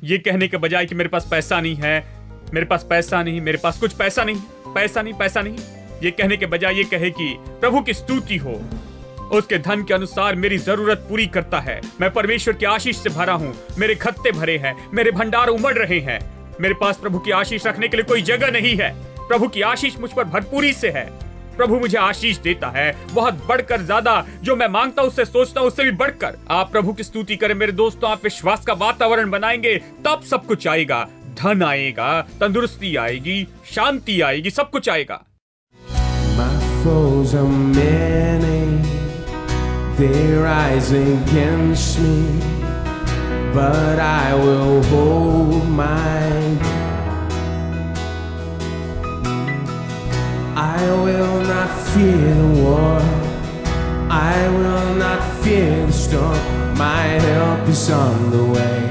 ये कहने के बजाय कि मेरे पास पैसा नहीं है, मेरे पास पैसा नहीं, मेरे पास कुछ पैसा नहीं, पैसा नहीं, पैसा नहीं, ये कहने के बजाय ये कहे कि प्रभु की स्तुति हो, उसके धन के अनुसार मेरी जरूरत पूरी करता है। मैं परमेश्वर की आशीष से भरा हूँ, मेरे खत्ते भरे हैं, मेरे भंडार उमड़ रहे हैं। मेरे पास प्रभु की आशीष रखने के लिए कोई जगह नहीं है। प्रभु की आशीष मुझ पर भरपूरी से है। प्रभु मुझे आशीष देता है, बहुत बढ़कर, ज्यादा जो मैं मांगता हूं, उससे सोचता हूं, उससे भी बढ़कर। आप प्रभु की स्तुति करें मेरे दोस्तों, आप विश्वास का वातावरण बनाएंगे, तब सब कुछ आएगा। धन आएगा, तंदुरुस्ती आएगी, शांति आएगी, सब कुछ आएगा। My foes are many, they rise against me, but I will hold my peace. I will not fear the war, I will not fear the storm. My help is on the way,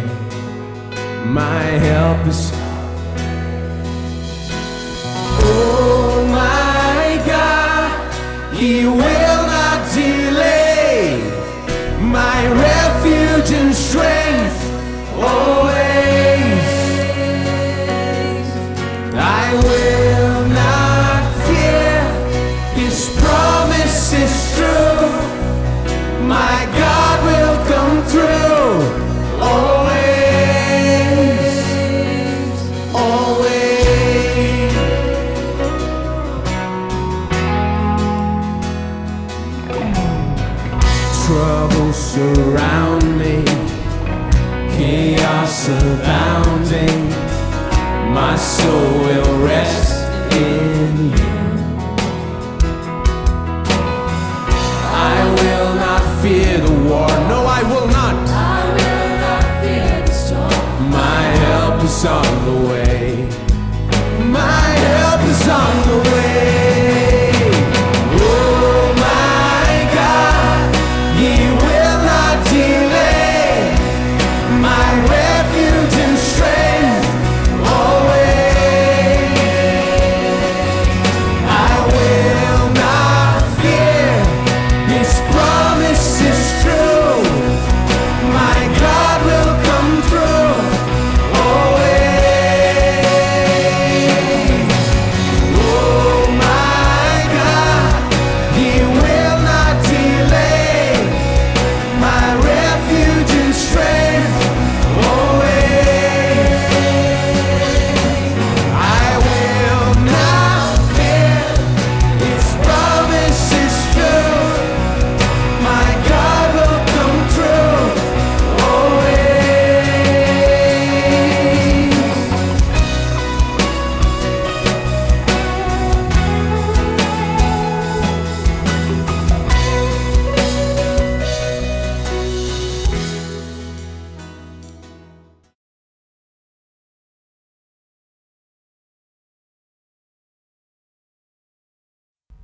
my help is. Oh my God, He will not delay, my refuge and strength always. I will not fear, His promise is true, my God will come through always, always. Trouble surround me, chaos abounding, my soul will rest in you. I will not fear the war, no I will not. I will not fear the storm. My help is on the way, my help is on the way. Oh my God, He will not delay, my refuge and strength always. I will not fear, His promise is true, my God will come through always. Oh my God, He will not delay, my refuge and strength always. I will not fear, His promise is true, my God will come through always.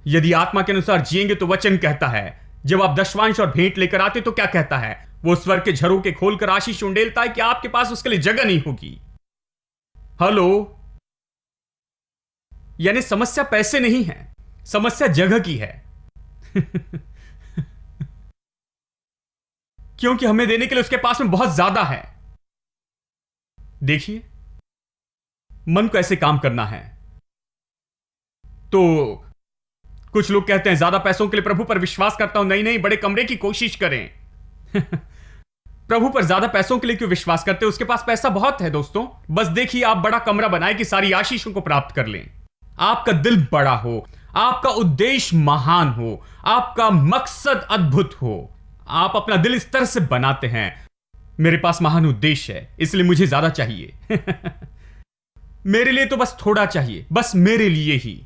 यदि आत्मा के अनुसार जिएंगे तो वचन कहता है, जब आप दशवांश और भेंट लेकर आते तो क्या कहता है? वो स्वर्ग के झरोखे खोलकर आशीष उंडेलता है कि आपके पास उसके लिए जगह नहीं होगी। हेलो, यानी समस्या पैसे नहीं है, समस्या जगह की है। क्योंकि हमें देने के लिए उसके पास में बहुत ज्यादा है। देखिए, मन को ऐसे काम करना है। तो कुछ लोग कहते हैं ज्यादा पैसों के लिए प्रभु पर विश्वास करता हूं। नहीं नहीं, बड़े कमरे की कोशिश करें। प्रभु पर ज्यादा पैसों के लिए क्यों विश्वास करते हैं? उसके पास पैसा बहुत है दोस्तों। बस देखिए, आप बड़ा कमरा बनाए कि सारी आशीषों को प्राप्त कर लें। आपका दिल बड़ा हो, आपका उद्देश्य महान हो, आपका मकसद अद्भुत हो। आप अपना दिल इस तरह से बनाते हैं, मेरे पास महान उद्देश्य है, इसलिए मुझे ज्यादा चाहिए। मेरे लिए तो बस थोड़ा चाहिए, बस मेरे लिए ही।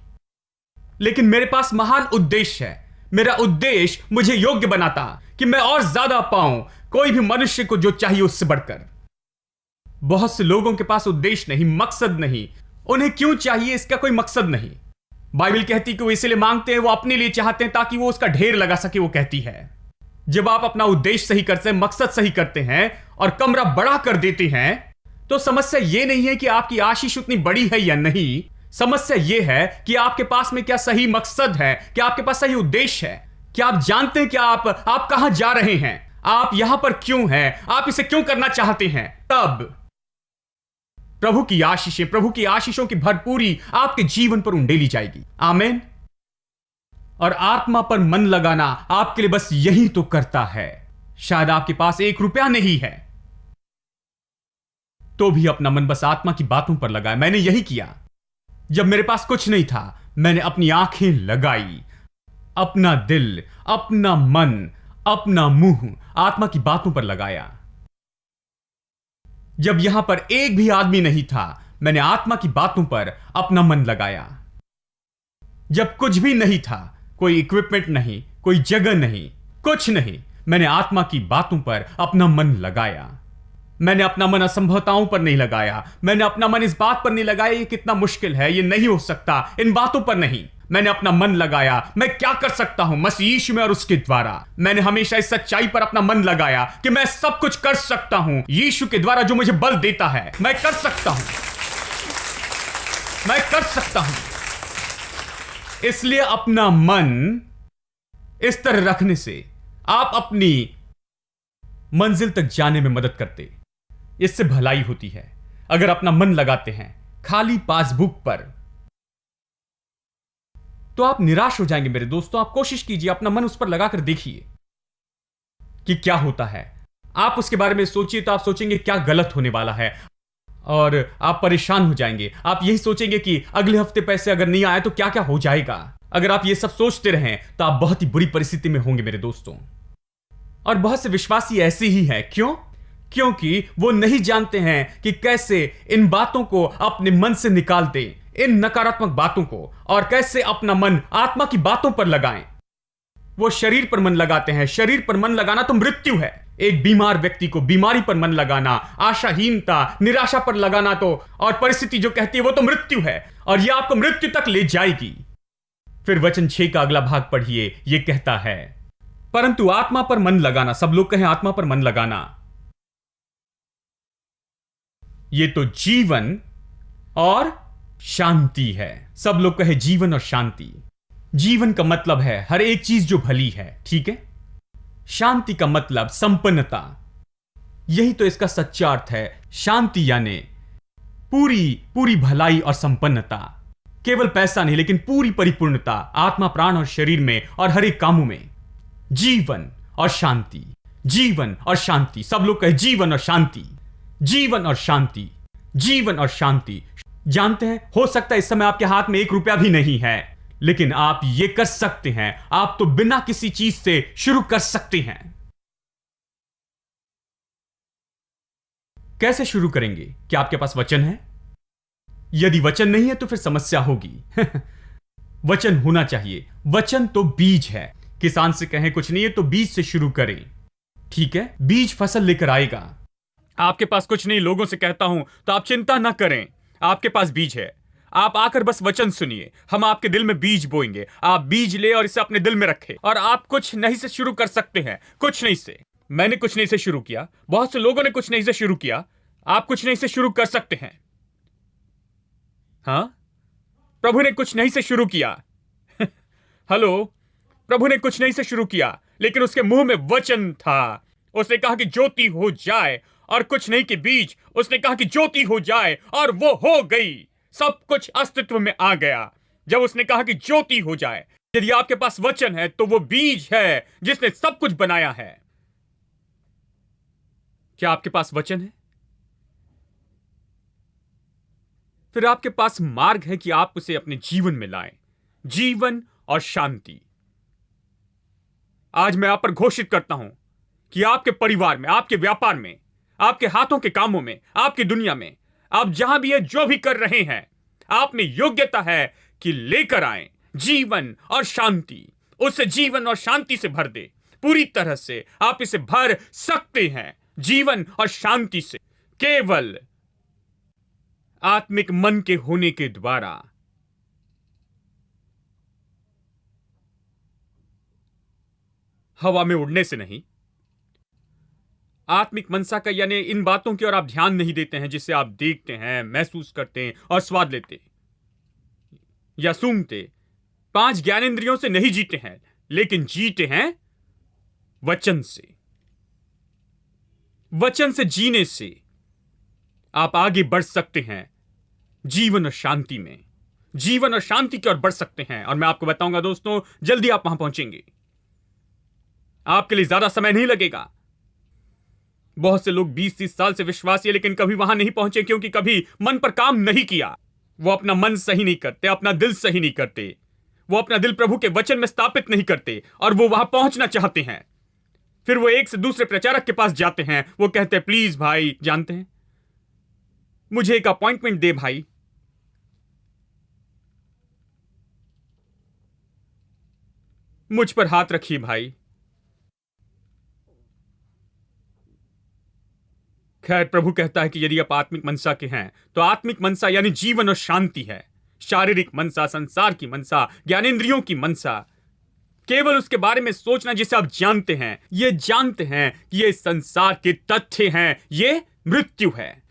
लेकिन मेरे पास महान उद्देश्य है। मेरा उद्देश्य मुझे योग्य बनाता कि मैं और ज्यादा पाऊं, कोई भी मनुष्य को जो चाहिए उससे बढ़कर। बहुत से लोगों के पास उद्देश्य नहीं, मकसद नहीं। उन्हें क्यों चाहिए इसका कोई मकसद नहीं। बाइबल कहती कि वो इसलिए मांगते हैं, वो अपने लिए चाहते हैं ताकि वो उसका ढेर लगा सके। वो कहती है, जब आप अपना उद्देश्य सही करते हैं, मकसद सही करते हैं और कमरा बड़ा कर देते हैं, तो समस्या यह नहीं है कि आपकी आशीष उतनी बड़ी है या नहीं। समस्या यह है कि आपके पास में क्या सही मकसद है, क्या आपके पास सही उद्देश्य है, क्या आप जानते हैं कि आप कहां जा रहे हैं, आप यहां पर क्यों हैं, आप इसे क्यों करना चाहते हैं। तब प्रभु की आशीषें, प्रभु की आशीषों की भरपूरी आपके जीवन पर उंडेली जाएगी। आमीन। और आत्मा पर मन लगाना आपके लिए बस यही तो करता है। शायद आपके पास 1 रुपया नहीं है, तो भी अपना मन बस आत्मा की बातों पर लगाया। मैंने यही किया। जब मेरे पास कुछ नहीं था, मैंने अपनी आंखें लगाई, अपना दिल, अपना मन, अपना मुंह आत्मा की बातों पर लगाया। जब यहां पर एक भी आदमी नहीं था, मैंने आत्मा की बातों पर अपना मन लगाया। जब कुछ भी नहीं था, कोई इक्विपमेंट नहीं, कोई जगह नहीं, कुछ नहीं, मैंने आत्मा की बातों पर अपना मन लगाया। मैंने अपना मन असंभवताओं पर नहीं लगाया। मैंने अपना मन इस बात पर नहीं लगाया ये कितना मुश्किल है, ये नहीं हो सकता, इन बातों पर नहीं। मैंने अपना मन लगाया मैं क्या कर सकता हूं मसीह यीशु में और उसके द्वारा। मैंने हमेशा इस सच्चाई पर अपना मन लगाया कि मैं सब कुछ कर सकता हूं यीशु के द्वारा जो मुझे बल देता है। मैं कर सकता हूं, मैं कर सकता हूं। इसलिए अपना मन इस तरह रखने से आप अपनी मंजिल तक जाने में मदद करते। इससे भलाई होती है। अगर अपना मन लगाते हैं खाली पासबुक पर, तो आप निराश हो जाएंगे मेरे दोस्तों। आप कोशिश कीजिए, अपना मन उस पर लगाकर देखिए कि क्या होता है। आप उसके बारे में सोचिए तो आप सोचेंगे क्या गलत होने वाला है, और आप परेशान हो जाएंगे। आप यही सोचेंगे कि अगले हफ्ते पैसे अगर नहीं आए तो क्या क्या हो जाएगा। अगर आप ये सब सोचते रहें तो आप बहुत ही बुरी परिस्थिति में होंगे मेरे दोस्तों। और बहुत से विश्वासी ऐसे ही हैं। क्यों? क्योंकि वो नहीं जानते हैं कि कैसे इन बातों को अपने मन से निकाल दें, इन नकारात्मक बातों को, और कैसे अपना मन आत्मा की बातों पर लगाएं। वो शरीर पर मन लगाते हैं। शरीर पर मन लगाना तो मृत्यु है। एक बीमार व्यक्ति को बीमारी पर मन लगाना, आशाहीनता, निराशा पर लगाना तो, और परिस्थिति जो कहती है वो तो मृत्यु है, और यह आपको मृत्यु तक ले जाएगी। फिर वचन 6 का अगला भाग पढ़िए। यह कहता है परंतु आत्मा पर मन लगाना, सब लोग कहें आत्मा पर मन लगाना, ये तो जीवन और शांति है। सब लोग कहे जीवन और शांति। जीवन का मतलब है हर एक चीज जो भली है, ठीक है। शांति का मतलब संपन्नता। यही तो इसका सच्चा अर्थ है। शांति यानी पूरी पूरी भलाई और संपन्नता। केवल पैसा नहीं, लेकिन पूरी परिपूर्णता आत्मा, प्राण और शरीर में और हर एक कामों में। जीवन और शांति, जीवन और शांति। सब लोग कहे जीवन और शांति, जीवन और शांति, जीवन और शांति। जानते हैं, हो सकता है इस समय आपके हाथ में 1 रुपया भी नहीं है, लेकिन आप ये कर सकते हैं। आप तो बिना किसी चीज से शुरू कर सकते हैं। कैसे शुरू करेंगे? क्या आपके पास वचन है? यदि वचन नहीं है तो फिर समस्या होगी। वचन होना चाहिए। वचन तो बीज है। किसान से कहें कुछ नहीं है तो बीज से शुरू करें, ठीक है। बीज फसल लेकर आएगा। आपके पास कुछ नहीं, लोगों से कहता हूं तो आप चिंता ना करें, आपके पास बीज है। आप आकर बस वचन सुनिए, हम आपके दिल में बीज बोएंगे। आप बीज ले और इसे अपने दिल में रखें, और आप कुछ नहीं से शुरू कर सकते हैं। कुछ नहीं से। मैंने कुछ नहीं से शुरू किया, बहुत से लोगों ने कुछ नहीं से शुरू किया। आप कुछ नहीं से शुरू कर सकते हैं। हां, प्रभु ने कुछ नहीं से शुरू किया। हेलो, प्रभु ने कुछ नहीं से शुरू किया, लेकिन उसके मुंह में वचन था। उसने कहा कि ज्योति हो जाए, और कुछ नहीं के बीच उसने कहा कि ज्योति हो जाए, और वो हो गई। सब कुछ अस्तित्व में आ गया जब उसने कहा कि ज्योति हो जाए। यदि आपके पास वचन है तो वो बीज है जिसने सब कुछ बनाया है। क्या आपके पास वचन है? फिर आपके पास मार्ग है कि आप उसे अपने जीवन में लाएं। जीवन और शांति। आज मैं आप पर घोषित करता हूं कि आपके परिवार में, आपके व्यापार में, आपके हाथों के कामों में, आपकी दुनिया में, आप जहां भी है, जो भी कर रहे हैं, आप में योग्यता है कि लेकर आएं जीवन और शांति। उसे जीवन और शांति से भर दे। पूरी तरह से आप इसे भर सकते हैं जीवन और शांति से, केवल आत्मिक मन के होने के द्वारा। हवा में उड़ने से नहीं। आत्मिक मनसा का यानी इन बातों की ओर आप ध्यान नहीं देते हैं जिसे आप देखते हैं, महसूस करते हैं और स्वाद लेते या सूंघते। 5 ज्ञानेंद्रियों से नहीं जीते हैं, लेकिन जीते हैं वचन से। वचन से जीने से आप आगे बढ़ सकते हैं जीवन और शांति में, जीवन और शांति की ओर बढ़ सकते हैं। और मैं आपको बताऊंगा दोस्तों, जल्दी आप वहां पहुंचेंगे, आपके लिए ज्यादा समय नहीं लगेगा। बहुत से लोग 20-30 साल से विश्वासी है लेकिन कभी वहां नहीं पहुंचे, क्योंकि कभी मन पर काम नहीं किया। वो अपना मन सही नहीं करते, अपना दिल सही नहीं करते, वो अपना दिल प्रभु के वचन में स्थापित नहीं करते, और वो वहां पहुंचना चाहते हैं। फिर वो एक से दूसरे प्रचारक के पास जाते हैं, वो कहते हैं प्लीज भाई, जानते हैं, मुझे एक अपॉइंटमेंट दे भाई। मुझ पर हाथ रखिए भाई। खैर, प्रभु कहता है कि यदि आप आत्मिक मनसा के हैं तो आत्मिक मनसा यानी जीवन और शांति है। शारीरिक मनसा, संसार की मनसा, ज्ञानेंद्रियों की मनसा, केवल उसके बारे में सोचना जिसे आप जानते हैं, ये जानते हैं कि ये संसार के तथ्य हैं, ये मृत्यु है।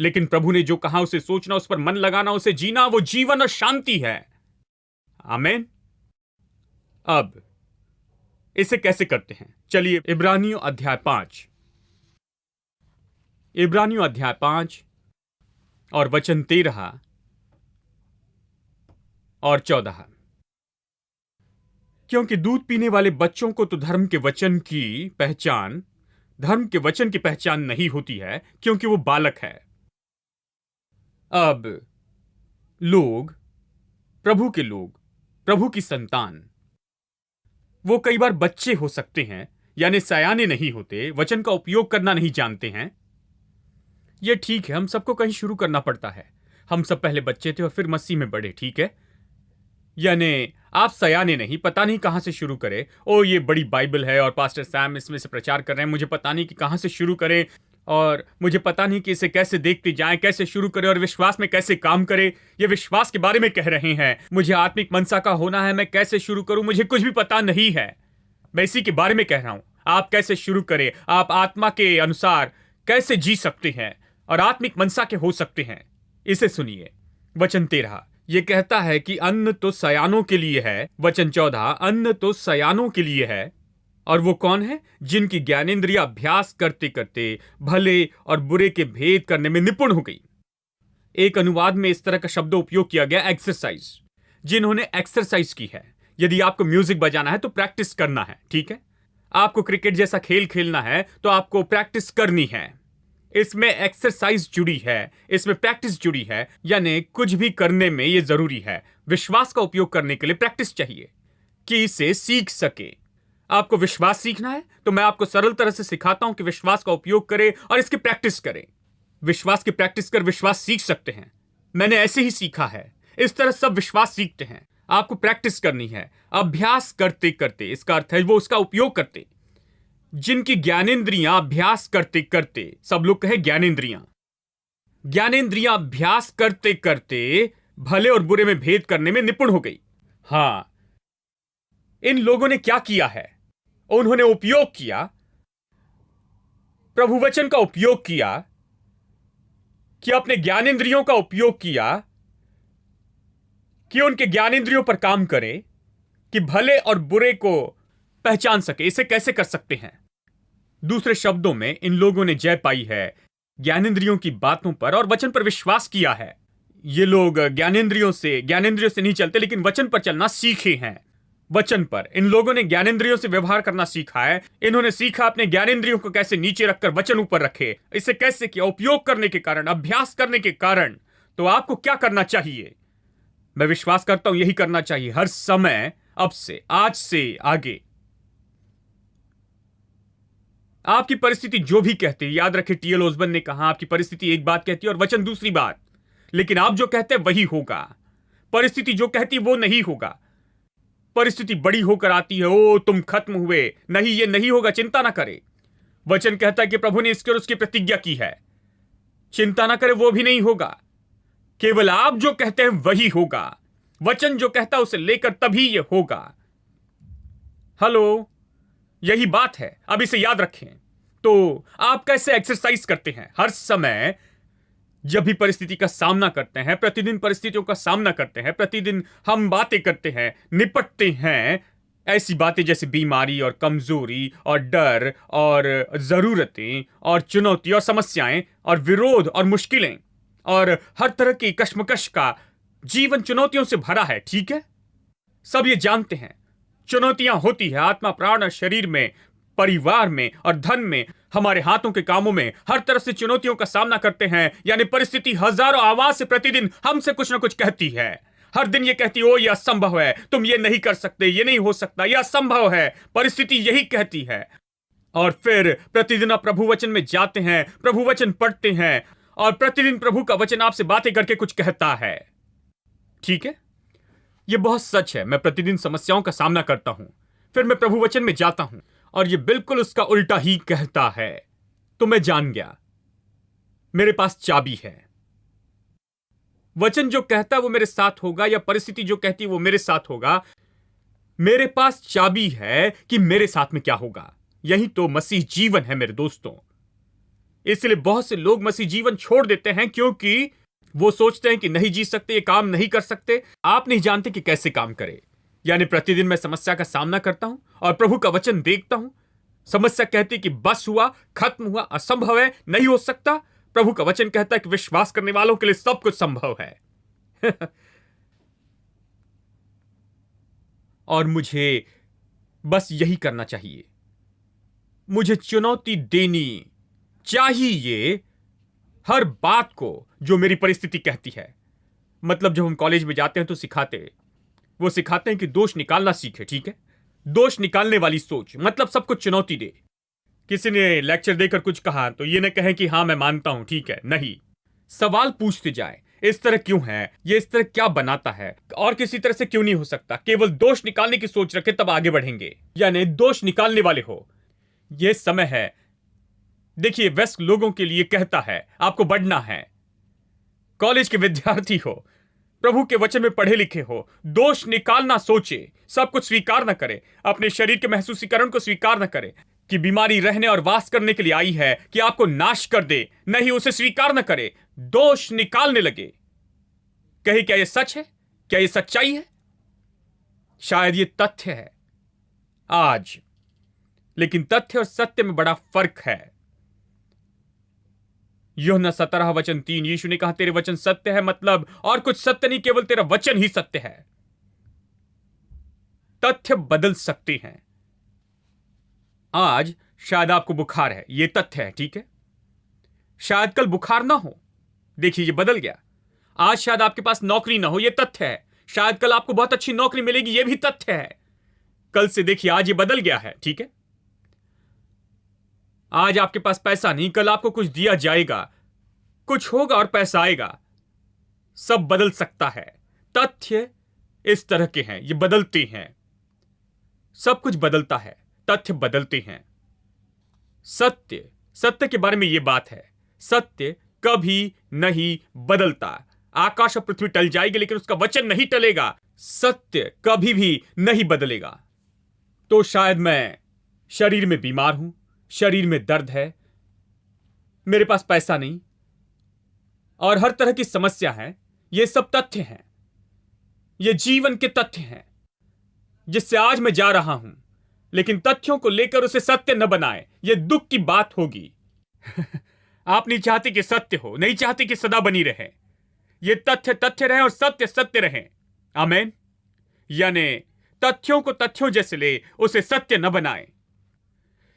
लेकिन प्रभु ने जो कहा उसे सोचना, उस पर मन लगाना, उसे जीना, वो जीवन और शांति है। आमीन। अब इसे कैसे करते हैं? चलिए इब्रानियों अध्याय 5, इब्रानियों अध्याय 5 और वचन 13 और 14। क्योंकि दूध पीने वाले बच्चों को तो धर्म के वचन की पहचान नहीं होती है, क्योंकि वो बालक है। अब लोग, प्रभु की संतान, वो कई बार बच्चे हो सकते हैं, यानी सयाने नहीं होते, वचन का उपयोग करना नहीं जानते हैं। ये ठीक है, हम सबको कहीं शुरू करना पड़ता है। हम सब पहले बच्चे थे और फिर मसीह में बढ़े, ठीक है? यानी आप सयाने नहीं, पता नहीं कहां से शुरू करें। ओ ये बड़ी बाइबल है और पास्टर सैम इसमें से प्रचार कर रहे हैं, मुझे पता नहीं कि कहां से शुरू करें, और मुझे पता नहीं कि इसे कैसे देखते जाएं, कैसे शुरू करें और विश्वास में कैसे काम करें। ये विश्वास के बारे में कह रहे हैं, मुझे आत्मिक मनसा का होना है, मैं कैसे शुरू करूं, मुझे कुछ भी पता नहीं है। मैं इसी के बारे में कह रहा हूं। आप कैसे शुरू करें, आप आत्मा के अनुसार कैसे जी सकते हैं और आत्मिक मनसा के हो सकते हैं। इसे सुनिए, वचन 13 ये कहता है कि अन्न तो सयानों के लिए है। वचन 14, अन्न तो सयानों के लिए है, और वो कौन है? जिनकी ज्ञानेंद्रिय अभ्यास करते करते भले और बुरे के भेद करने में निपुण हो गई। एक अनुवाद में इस तरह का शब्द उपयोग किया गया, एक्सरसाइज, जिन्होंने एक्सरसाइज की है। यदि आपको म्यूजिक बजाना है तो प्रैक्टिस करना है, ठीक है? आपको क्रिकेट जैसा खेल खेलना है तो आपको प्रैक्टिस करनी है। इसमें एक्सरसाइज जुड़ी है, इसमें प्रैक्टिस जुड़ी है, यानी कुछ भी करने में यह जरूरी है। विश्वास का उपयोग करने के लिए प्रैक्टिस चाहिए कि इसे सीख सके। आपको विश्वास सीखना है तो मैं आपको सरल तरह से सिखाता हूं कि विश्वास का उपयोग करें और इसकी प्रैक्टिस करें। विश्वास की प्रैक्टिस कर विश्वास सीख सकते हैं। मैंने ऐसे ही सीखा है, इस तरह सब विश्वास सीखते हैं। आपको प्रैक्टिस करनी है, अभ्यास करते करते, इसका अर्थ है वो उसका उपयोग करते। जिनकी ज्ञानेंद्रियां अभ्यास करते करते, सब लोग कहे ज्ञानेंद्रियां अभ्यास करते करते भले और बुरे में भेद करने में निपुण हो गई। हां, इन लोगों ने क्या किया है? उन्होंने उपयोग किया, प्रभु वचन का उपयोग किया, कि अपने ज्ञानेंद्रियों का उपयोग किया, कि उनके ज्ञानेंद्रियों पर काम करे, कि भले और बुरे को पहचान सके। इसे कैसे कर सकते हैं? दूसरे शब्दों में, इन लोगों ने जय पाई है ज्ञानेंद्रियों की बातों पर और वचन पर विश्वास किया है। ये लोग ज्ञानेंद्रियों से नहीं चलते, लेकिन वचन पर चलना सीखे हैं। वचन पर इन लोगों ने ज्ञानेंद्रियों से व्यवहार करना सीखा है। इन्होंने सीखा अपने ज्ञानेंद्रियों को कैसे नीचे रखकर वचन ऊपर रखे। इसे कैसे किया? उपयोग करने के कारण, अभ्यास करने के कारण। तो आपको क्या करना चाहिए? मैं विश्वास करता हूं यही करना चाहिए हर समय, अब से, आज से आगे। आपकी परिस्थिति जो भी कहती है, याद रखें टी.एल. ओसबर्न ने कहा, आपकी परिस्थिति एक बात कहती है और वचन दूसरी बात, लेकिन आप जो कहते हैं वही होगा। परिस्थिति जो कहती है वो नहीं होगा। परिस्थिति बड़ी होकर आती है, ओ तुम खत्म हुए, नहीं ये नहीं होगा, चिंता ना करे। वचन कहता है कि प्रभु ने इसकी और उसकी प्रतिज्ञा की है, चिंता ना करे, वो भी नहीं होगा। केवल आप जो कहते हैं वही होगा। वचन जो कहता है उसे लेकर तभी ये होगा। हेलो, यही बात है। अब इसे याद रखें। तो आप कैसे एक्सरसाइज करते हैं? हर समय जब भी परिस्थिति का सामना करते हैं, प्रतिदिन परिस्थितियों का सामना करते हैं, प्रतिदिन हम बातें करते हैं, निपटते हैं, ऐसी बातें जैसे बीमारी और कमजोरी और डर और जरूरतें और चुनौती और समस्याएं और विरोध और मुश्किलें और हर तरह की कश्मकश का जीवन चुनौतियों से भरा है, ठीक है? सब ये जानते हैं चुनौतियां होती है आत्मा, प्राण और शरीर में, परिवार में और धन में, हमारे हाथों के कामों में, हर तरफ से चुनौतियों का सामना करते हैं। यानी परिस्थिति हजारों आवाज से प्रतिदिन हमसे कुछ ना कुछ कहती है। हर दिन ये कहती, ओ ये असंभव है, तुम ये नहीं कर सकते, ये नहीं हो सकता, यह असंभव है। परिस्थिति यही कहती है। और फिर प्रतिदिन आप प्रभु वचन में जाते हैं, प्रभु वचन पढ़ते हैं और प्रतिदिन प्रभु का वचन आपसे बातें करके कुछ कहता है, ठीक है? यह बहुत सच है। मैं प्रतिदिन समस्याओं का सामना करता हूं, फिर मैं प्रभु वचन में जाता हूं और यह बिल्कुल उसका उल्टा ही कहता है। तो मैं जान गया, मेरे पास चाबी है। वचन जो कहता है वो मेरे साथ होगा, या परिस्थिति जो कहती है वो मेरे साथ होगा। मेरे पास चाबी है कि मेरे साथ में क्या होगा। यही तो मसीह जीवन है मेरे दोस्तों। इसलिए बहुत से लोग मसीह जीवन छोड़ देते हैं क्योंकि वो सोचते हैं कि नहीं जी सकते, ये काम नहीं कर सकते। आप नहीं जानते कि कैसे काम करे। यानी प्रतिदिन मैं समस्या का सामना करता हूं और प्रभु का वचन देखता हूं। समस्या कहती कि बस हुआ, खत्म हुआ, असंभव है, नहीं हो सकता। प्रभु का वचन कहता है कि विश्वास करने वालों के लिए सब कुछ संभव है। और मुझे बस यही करना चाहिए। मुझे चुनौती देनी चाहिए हर बात को जो मेरी परिस्थिति कहती है। मतलब जब हम कॉलेज में जाते हैं तो वो सिखाते हैं कि दोष निकालना सीखे, ठीक है? दोष निकालने वाली सोच, मतलब सब कुछ चुनौती दे। किसी ने लेक्चर देकर कुछ कहा तो ये न कहे कि हां मैं मानता हूं, ठीक है, नहीं। सवाल पूछते जाए, इस तरह क्यों है, ये इस तरह क्या बनाता है और किसी तरह से क्यों नहीं हो सकता। केवल दोष निकालने की सोच रखे तब आगे बढ़ेंगे। यानी दोष निकालने वाले हो। यह समय है, देखिए, वयस्क लोगों के लिए कहता है आपको बढ़ना है। कॉलेज के विद्यार्थी हो, प्रभु के वचन में पढ़े लिखे हो, दोष निकालना सोचे, सब कुछ स्वीकार न करे, अपने शरीर के महसूसीकरण को स्वीकार न करे कि बीमारी रहने और वास करने के लिए आई है कि आपको नाश कर दे, नहीं, उसे स्वीकार न करे, दोष निकालने लगे। कहे क्या यह सच है? क्या यह सच्चाई है? शायद यह तथ्य है आज, लेकिन तथ्य और सत्य में बड़ा फर्क है। यूहन्ना 17:3 यीशु ने कहा तेरे वचन सत्य है, मतलब और कुछ सत्य नहीं, केवल तेरा वचन ही सत्य है। तथ्य बदल सकते हैं। आज शायद आपको बुखार है, यह तथ्य है, ठीक है? शायद कल बुखार ना हो, देखिए ये बदल गया। आज शायद आपके पास नौकरी ना हो, यह तथ्य है। शायद कल आपको बहुत अच्छी नौकरी मिलेगी, यह भी तथ्य है। कल से देखिए आज ये बदल गया है, ठीक है? आज आपके पास पैसा नहीं, कल आपको कुछ दिया जाएगा, कुछ होगा और पैसा आएगा। सब बदल सकता है। तथ्य इस तरह के हैं, ये बदलते हैं। सब कुछ बदलता है, तथ्य बदलते हैं। सत्य के बारे में यह बात है, सत्य कभी नहीं बदलता। आकाश और पृथ्वी टल जाएगी लेकिन उसका वचन नहीं टलेगा। सत्य कभी भी नहीं बदलेगा। तो शायद मैं शरीर में बीमार हूं, शरीर में दर्द है, मेरे पास पैसा नहीं और हर तरह की समस्या है। ये सब तथ्य हैं, ये जीवन के तथ्य हैं जिससे आज मैं जा रहा हूं। लेकिन तथ्यों को लेकर उसे सत्य न बनाए, यह दुख की बात होगी। आप नहीं चाहते कि सत्य हो, नहीं चाहते कि सदा बनी रहे। ये तथ्य रहे और सत्य रहे। आमीन। यानी तथ्यों को तथ्यों जैसे ले, उसे सत्य न बनाए,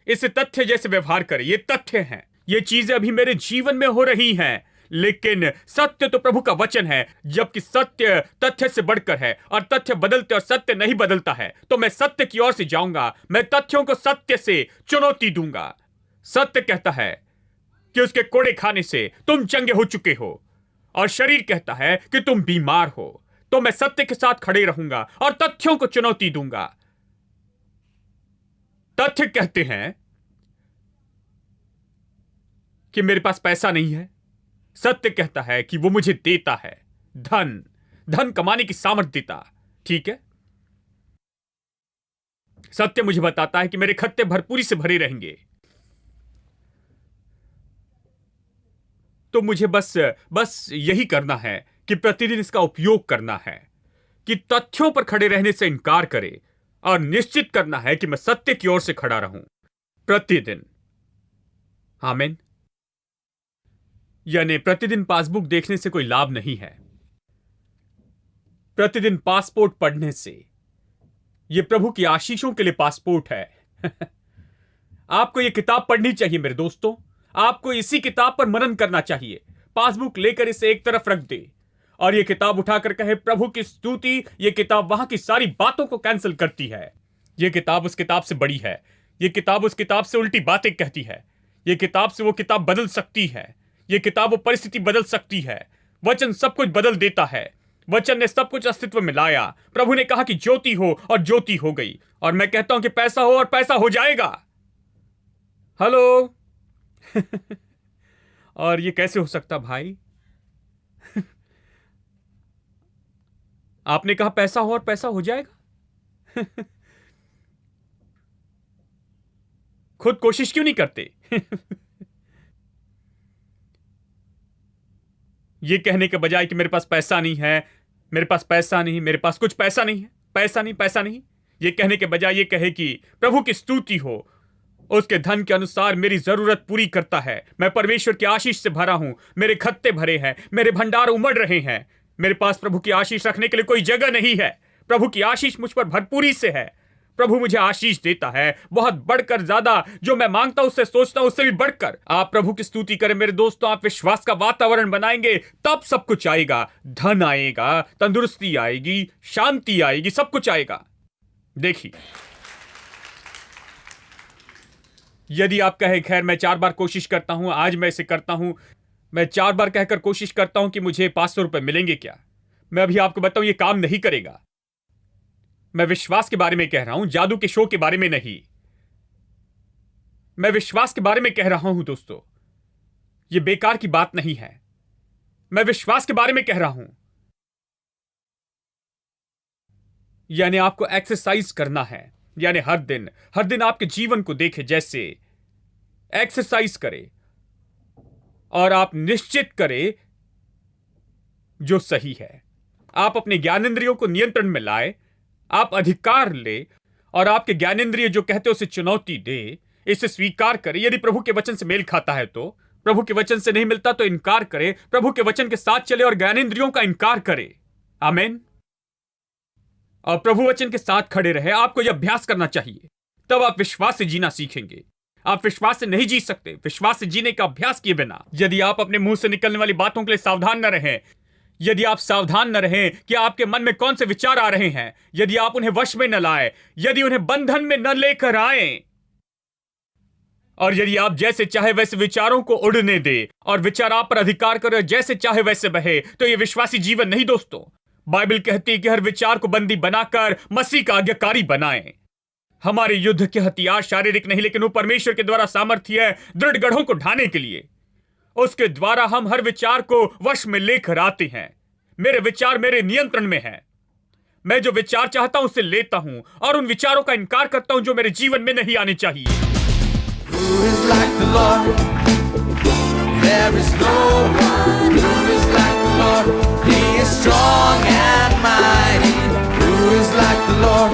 इसे तथ्य जैसे व्यवहार करे। ये तथ्य हैं, ये चीजें अभी मेरे जीवन में हो रही हैं, लेकिन सत्य तो प्रभु का वचन है। जबकि सत्य तथ्य से बढ़कर है और तथ्य बदलते और सत्य नहीं बदलता है, तो मैं सत्य की ओर से जाऊंगा। मैं तथ्यों को सत्य से चुनौती दूंगा। सत्य कहता है कि उसके कोड़े खाने से तुम चंगे हो चुके हो, और शरीर कहता है कि तुम बीमार हो। तो मैं सत्य के साथ खड़े रहूंगा और तथ्यों को चुनौती दूंगा। तथ्य कहते हैं कि मेरे पास पैसा नहीं है, सत्य कहता है कि वो मुझे देता है, धन कमाने की सामर्थ्य देता, ठीक है? सत्य मुझे बताता है कि मेरे खत्ते भरपूरी से भरे रहेंगे। तो मुझे बस यही करना है कि प्रतिदिन इसका उपयोग करना है, कि तथ्यों पर खड़े रहने से इनकार करे और निश्चित करना है कि मैं सत्य की ओर से खड़ा रहूं प्रतिदिन। आमीन। यानी प्रतिदिन पासबुक देखने से कोई लाभ नहीं है। प्रतिदिन पासपोर्ट पढ़ने से, यह प्रभु की आशीषों के लिए पासपोर्ट है। आपको यह किताब पढ़नी चाहिए मेरे दोस्तों। आपको इसी किताब पर मनन करना चाहिए। पासबुक लेकर इसे एक तरफ रख दे और यह किताब उठाकर कहे प्रभु की स्तुति। यह किताब वहां की सारी बातों को कैंसिल करती है। यह किताब उस किताब से बड़ी है। यह किताब उस किताब से उल्टी बातें कहती है। यह किताब से वो किताब बदल सकती है। यह किताब वो परिस्थिति बदल सकती है। वचन सब कुछ बदल देता है। वचन ने सब कुछ अस्तित्व में लाया। प्रभु ने कहा कि ज्योति हो और ज्योति हो गई। और मैं कहता हूं कि पैसा हो और पैसा हो जाएगा। हेलो। और ये कैसे हो सकता भाई? आपने कहा पैसा हो और पैसा हो जाएगा। खुद कोशिश क्यों नहीं करते? ये कहने के बजाय कि मेरे पास पैसा नहीं है, मेरे पास पैसा नहीं, मेरे पास कुछ पैसा नहीं है, पैसा नहीं, पैसा नहीं, ये कहने के बजाय ये कहे कि प्रभु की स्तुति हो, उसके धन के अनुसार मेरी जरूरत पूरी करता है। मैं परमेश्वर की आशीष से भरा हूं। मेरे खत्ते भरे हैं, मेरे भंडार उमड़ रहे हैं। मेरे पास प्रभु की आशीष रखने के लिए कोई जगह नहीं है। प्रभु की आशीष मुझ पर भरपूरी से है। प्रभु मुझे आशीष देता है, बहुत बढ़कर, ज्यादा जो मैं मांगता हूं, उससे सोचता हूं, उससे भी बढ़कर। आप प्रभु की स्तुति करें मेरे दोस्तों। आप विश्वास का वातावरण बनाएंगे, तब सब कुछ आएगा। धन आएगा, तंदुरुस्ती आएगी, शांति आएगी, सब कुछ आएगा। देखिए, यदि आप कहें खैर मैं 4 बार कोशिश करता हूं, आज मैं इसे करता हूं, मैं 4 बार कहकर कोशिश करता हूं कि मुझे 500 रुपए मिलेंगे क्या? मैं अभी आपको बताऊं, यह काम नहीं करेगा। मैं विश्वास के बारे में कह रहा हूं, जादू के शो के बारे में नहीं। मैं विश्वास के बारे में कह रहा हूं दोस्तों। यह बेकार की बात नहीं है। मैं विश्वास के बारे में कह रहा हूं। यानी आपको एक्सरसाइज करना है। यानी हर दिन आपके जीवन को देखे जैसे एक्सरसाइज करे और आप निश्चित करें जो सही है। आप अपने ज्ञानेंद्रियों को नियंत्रण में लाए, आप अधिकार ले और आपके ज्ञानेंद्रिय जो कहते उसे चुनौती दे, इसे स्वीकार करे। यदि प्रभु के वचन से मेल खाता है तो, प्रभु के वचन से नहीं मिलता तो इनकार करे। प्रभु के वचन के साथ चले और ज्ञानेंद्रियों का इनकार करे। आमीन। और प्रभु वचन के साथ खड़े रहे। आपको यह अभ्यास करना चाहिए, तब आप विश्वास से जीना सीखेंगे। आप विश्वास से नहीं जी सकते विश्वास से जीने का अभ्यास किए बिना। यदि आप अपने मुंह से निकलने वाली बातों के लिए सावधान न रहें, यदि आप सावधान न रहें कि आपके मन में कौन से विचार आ रहे हैं, यदि आप उन्हें वश में न लाए, यदि उन्हें बंधन में न लेकर आए, और यदि आप जैसे चाहे वैसे विचारों को उड़ने दे और विचार आप पर अधिकार करे, जैसे चाहे वैसे बहे, तो यह विश्वासी जीवन नहीं दोस्तों। बाइबल कहती है कि हर विचार को बंदी बनाकर मसीह का आज्ञाकारी बनाएं। हमारे युद्ध के हथियार शारीरिक नहीं, लेकिन वो परमेश्वर के द्वारा सामर्थ्य है दृढ़ गढ़ों को ढाने के लिए। उसके द्वारा हम हर विचार को वश में लेकर आते हैं। मेरे विचार मेरे नियंत्रण में है। मैं जो विचार चाहता हूं उसे लेता हूं और उन विचारों का इनकार करता हूं जो मेरे जीवन में नहीं आने चाहिए। Who is like the Lord? There is no one who is like the Lord. He is strong and mighty. Who is like the Lord?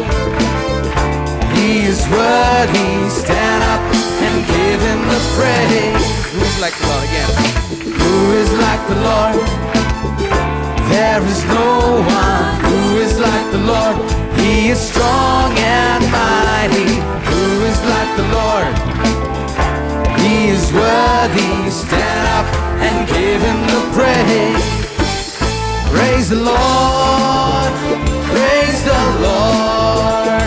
He is worthy. Stand up and give him the praise. Who is like the Lord again? Who is like the Lord? There is no one who is like the Lord. He is strong and mighty. Who is like the Lord? He is worthy. Stand up and give him the praise. Praise the Lord. Praise the Lord.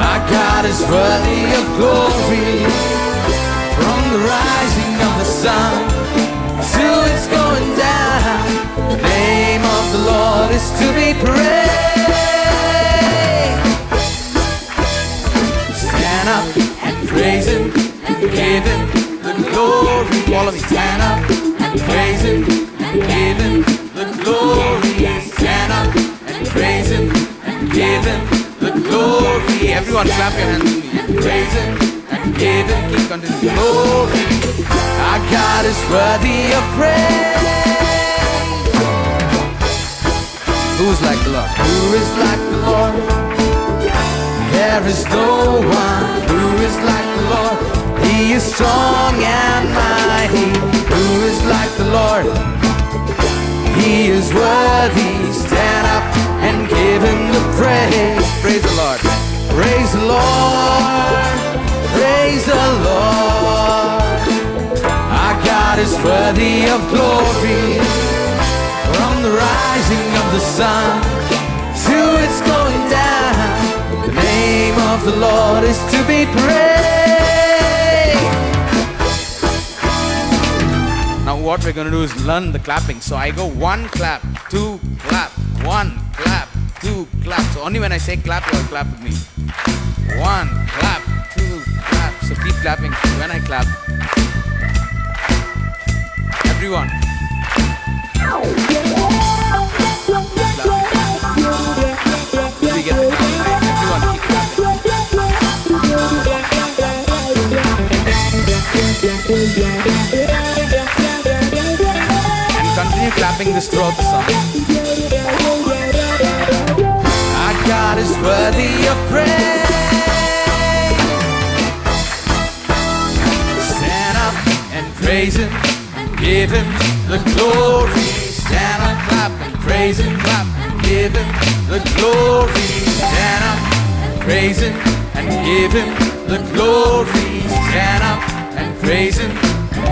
Our God is worthy of glory. From the rising of the sun till it's going down, the name of the Lord is to be praised. Stand up and praise him and give him the glory. Follow me. Stand up and praise him and give him the glory. Stand up and praise him and give him the glory. Everyone clap your hands with me. And praise him and give him, keep continuing, glory. Our God is worthy of praise. Who is like the Lord? Who is like the Lord? There is no one who is like the Lord. He is strong and mighty. Who is like the Lord? He is worthy. Stand up and give him the praise. Praise the Lord. Praise the Lord. Praise the Lord. Our God is worthy of glory. From the rising of the sun to its going down, the name of the Lord is to be praised. Now what we're going to do is learn the clapping. So I go 1 clap, 2 clap, 1 clap, 2 clap. So only when I say clap, you all clap with me. 1 clap, 2 clap. So keep clapping when I clap. Everyone. We get the clap. Everyone keep clapping. And continue clapping this throughout the song. Our God is worthy of praise. Stand up and praise him. Give him the glory. Stand up, clap and praise him. Clap and give him the glory. Stand up and praise him and give him the glory. Stand up and praise him.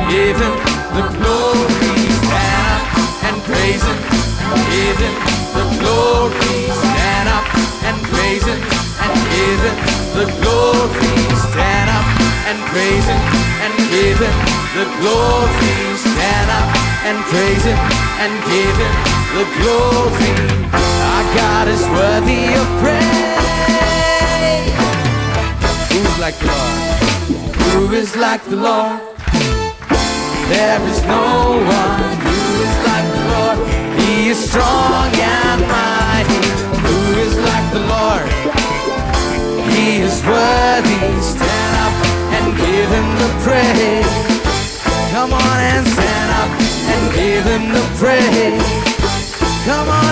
Give him the glory. Stand up and praise him and give him the glory. Stand up and praise him and give him the glory. Stand up and praise him and give him the glory. Stand up and praise him and give him the glory. Our God is worthy of praise. Who's like the Lord? Who is like the Lord? There is no one who is like the Lord. He is strong and mighty. Who is like the Lord? He is worthy. Stand up and give him the praise. Come on and stand up and give him the praise. Come on